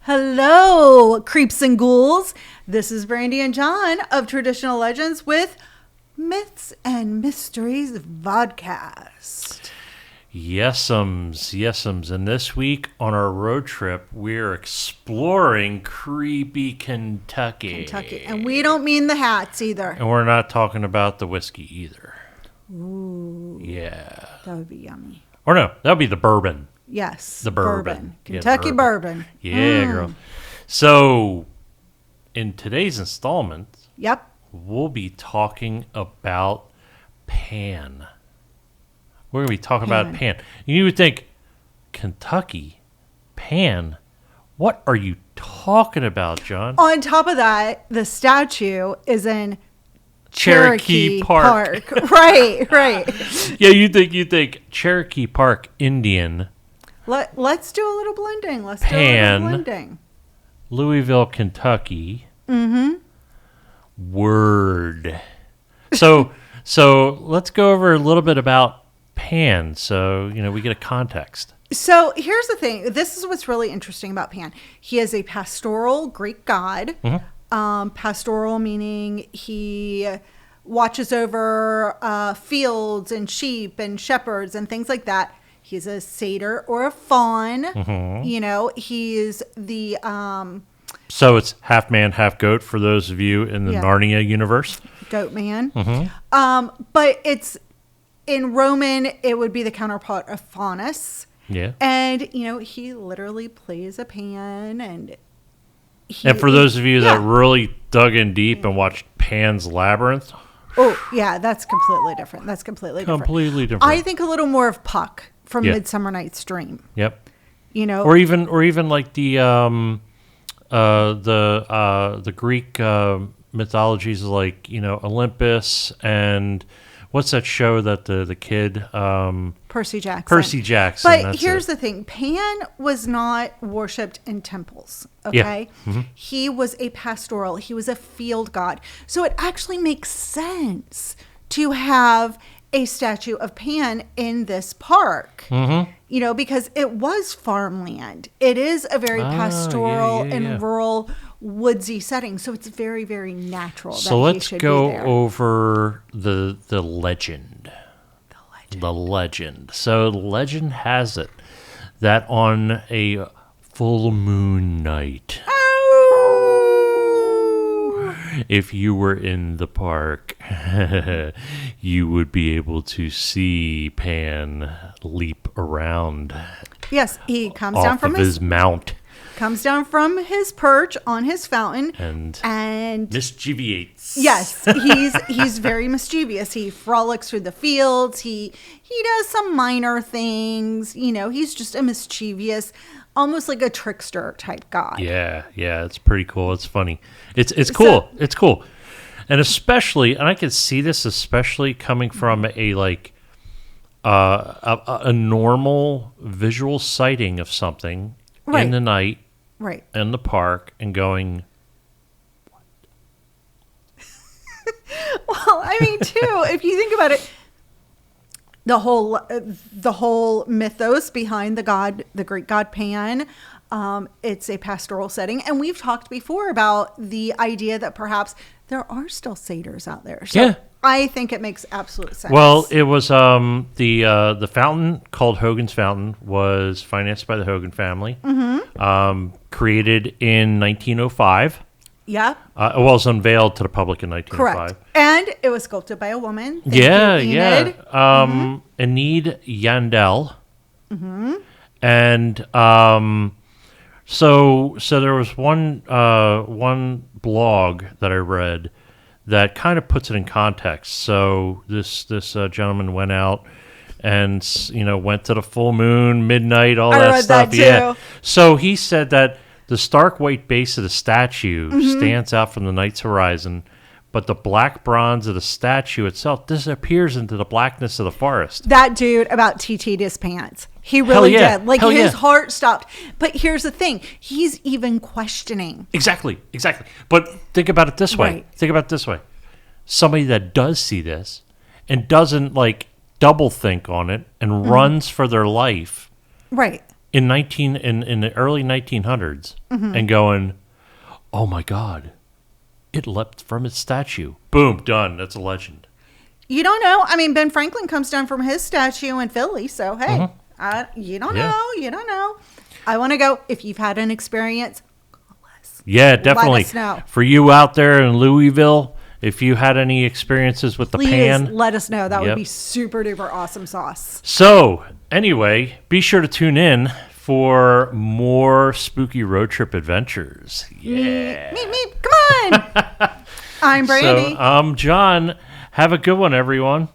Hello, creeps and ghouls. This is Brandy and John of Traditional Legends with Myths and Mysteries Vodcast. Yes'ums. And this week on our road trip, we're exploring creepy Kentucky. And we don't mean the hats either. And we're not talking about the whiskey either. Ooh. Yeah. That would be yummy. Or no, that would be the bourbon. Yes. The bourbon. Kentucky bourbon. Yeah, girl. So, in today's installment, Yep. we'll be talking about Pan. We're going to be talking about Pan. You would think, Kentucky? Pan? What are you talking about, John? On top of that, the statue is in Cherokee Park. Right. Yeah, you think Cherokee Park Indian. Let's do a little blending. Pan, Louisville, Kentucky. Mm-hmm. Word. So let's go over a little bit about Pan, so we get a context. So here's the thing. This is what's really interesting about Pan. He is a pastoral Greek god. Mm-hmm. Pastoral meaning he watches over fields and sheep and shepherds and things like that. He's a satyr or a faun. Mm-hmm. He's the... So it's half man, half goat for those of you in the Narnia universe. Goat man. Mm-hmm. But it's... In Roman, it would be the counterpart of Faunus. Yeah. And, he literally plays a pan. And for those of you that really dug in deep and watched Pan's Labyrinth. Oh, yeah, that's completely different. Completely different. I think a little more of Puck from Midsummer Night's Dream. Yep. Or even like the Greek mythologies like, Olympus and what's that show that the kid Percy Jackson. But here's the thing. Pan was not worshipped in temples, okay? Yeah. Mm-hmm. He was a pastoral. He was a field god. So it actually makes sense to have a statue of Pan in this park. Mm-hmm. Because it was farmland. It is a very pastoral and rural woodsy setting, so it's very, very natural. So let's go over the legend. The legend. So the legend has it that on a full moon night, if you were in the park, you would be able to see Pan leap around. Yes, he comes down from his mount. Comes down from his perch on his fountain and mischievous. Yes, he's very mischievous. He frolics through the fields. He does some minor things. He's just a mischievous, almost like a trickster type god. Yeah, it's pretty cool. It's funny. It's cool. It's cool. And especially, and I can see this especially coming from a normal visual sighting of something in the night. Right. In the park and going, what? Well, I mean, too, if you think about it, the whole mythos behind the Greek god Pan, it's a pastoral setting. And we've talked before about the idea that perhaps there are still satyrs out there. So I think it makes absolute sense. Well, it was the fountain called Hogan's Fountain was financed by the Hogan family. Mm-hmm. Created in 1905. Yeah. It was unveiled to the public in 1905. Correct. And it was sculpted by a woman. Enid Yandel. Mm-hmm. And so there was one blog that I read that kind of puts it in context. So this gentleman went out and went to the full moon, midnight, all that stuff. That too. Yeah. So he said that the stark white base of the statue stands out from the night's horizon, but the black bronze of the statue itself disappears into the blackness of the forest. That dude about TT'd his pants. He really did. Like his heart stopped. But here's the thing. He's even questioning. Exactly. But think about it this way. Somebody that does see this and doesn't double think on it and runs for their life. Right. in the early 1900s and going, oh my God, it leapt from its statue. Boom, done. That's a legend. You don't know. I mean, Ben Franklin comes down from his statue in Philly, so hey, you don't know. You don't know. I want to go. If you've had an experience, call us. Yeah, definitely. Let us know. For you out there in Louisville, if you had any experiences with the Please pan, let us know. That would Yep. be super duper awesome sauce. So, anyway, be sure to tune in for more spooky road trip adventures. Yeah. Meep, meep. Come on. I'm Brandy. So, I'm John. Have a good one, everyone.